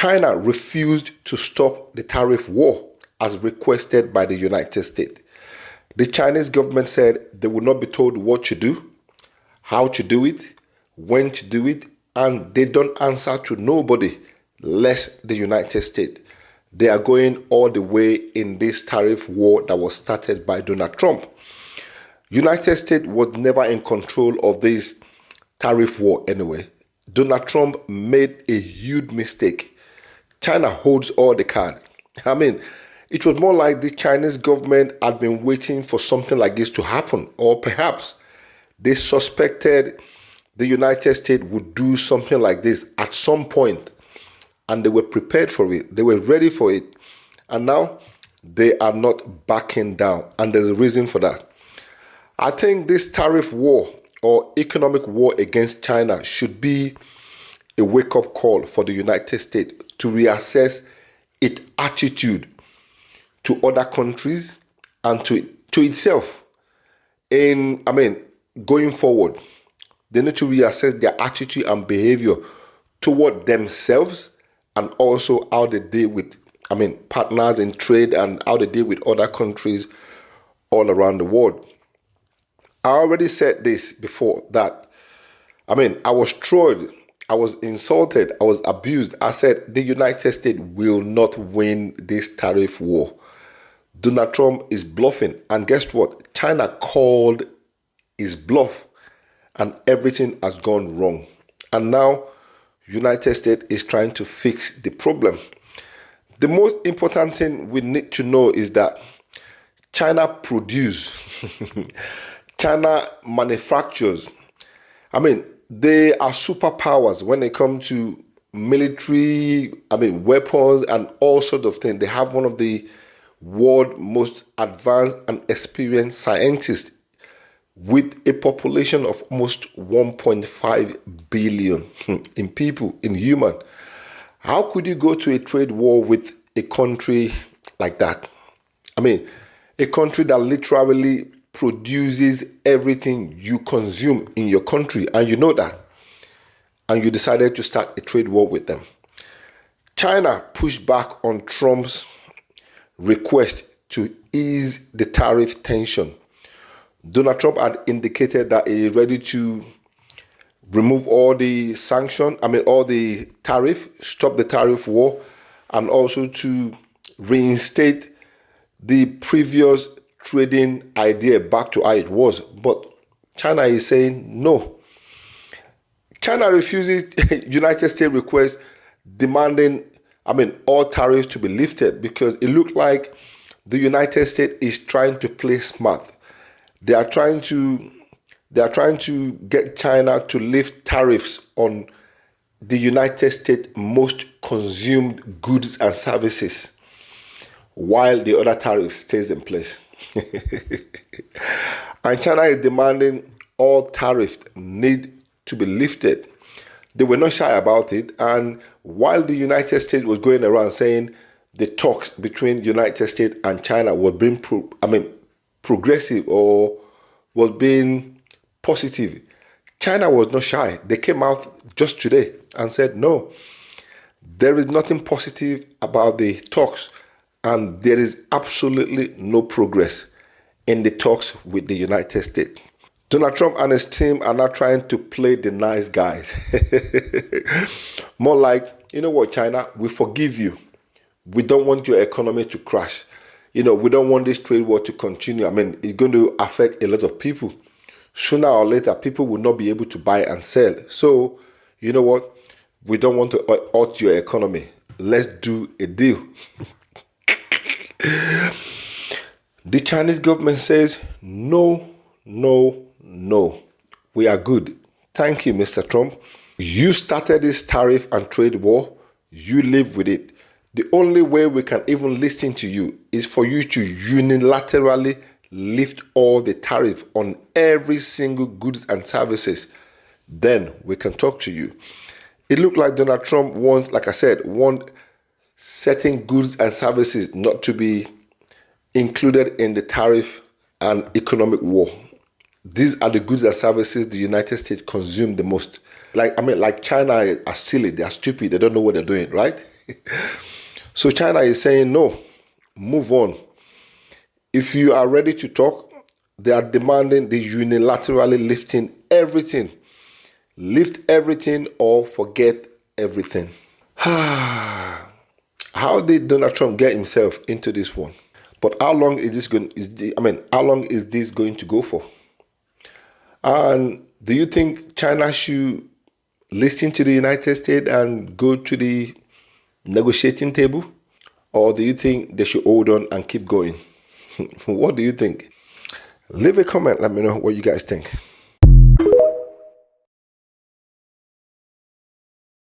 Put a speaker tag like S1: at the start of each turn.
S1: China refused to stop the tariff war as requested by the United States. The Chinese government said they would not be told what to do, how to do it, when to do it, and they don't answer to nobody, less the United States. They are going all the way in this tariff war that was started by Donald Trump. United States was never in control of this tariff war anyway. Donald Trump made a huge mistake. China holds all the cards. I mean, it was more like the Chinese government had been waiting for something like this to happen, or perhaps they suspected the United States would do something like this at some point, and they were prepared for it. They were ready for it. And now they are not backing down, and there's a reason for that. I think this tariff war or economic war against China should be a wake-up call for the United States to reassess its attitude to other countries and to itself. Going forward, they need to reassess their attitude and behavior toward themselves and also how they deal with, partners in trade and how they deal with other countries all around the world. I already said this before that, I was trolled, I was insulted, I was abused. I said the United States will not win this tariff war. Donald Trump is bluffing. And guess what? China called his bluff and everything has gone wrong. And now United States is trying to fix the problem. The most important thing we need to know is that China produces, China manufactures. They are superpowers when it comes to military, weapons and all sorts of things. They have one of the world's most advanced and experienced scientists with a population of almost 1.5 billion in people, in human. How could you go to a trade war with a country like that? A country that literally produces everything you consume in your country, and you know that, and you decided to start a trade war with them. China pushed back on Trump's request to ease the tariff tension. Donald Trump had indicated that he is ready to remove all the sanctions, all the tariff, stop the tariff war, and also to reinstate the previous trading idea back to how it was. But China is saying no. China refuses United States request demanding, all tariffs to be lifted, because it looked like the United States is trying to play smart. They are trying to get China to lift tariffs on the United States' most consumed goods and services, while the other tariff stays in place. And China is demanding all tariffs need to be lifted. They were not shy about it. And while the United States was going around saying the talks between the United States and China were being progressive or was being positive, China was not shy. They came out just today and said, no, there is nothing positive about the talks, and there is absolutely no progress in the talks with the United States. Donald Trump and his team are not trying to play the nice guys. More like, you know what, China, we forgive you. We don't want your economy to crash. We don't want this trade war to continue. It's going to affect a lot of people. Sooner or later, people will not be able to buy and sell. So, you know what? We don't want to hurt your economy. Let's do a deal. The Chinese government says, no, no, no. We are good. Thank you, Mr. Trump. You started this tariff and trade war. You live with it. The only way we can even listen to you is for you to unilaterally lift all the tariff on every single goods and services. Then we can talk to you. It looked like Donald Trump wants, like I said, certain goods and services not to be included in the tariff and economic war. These are the goods and services the United States consume the most. Like China are silly, they are stupid, they don't know what they're doing, right? So China is saying no, move on. If you are ready to talk, they are demanding the unilaterally lifting everything. Lift everything or forget everything. How did Donald Trump get himself into this one? But how long is this going? How long is this going to go for? And do you think China should listen to the United States and go to the negotiating table? Or do you think they should hold on and keep going? What do you think? Leave a comment. Let me know what you guys think.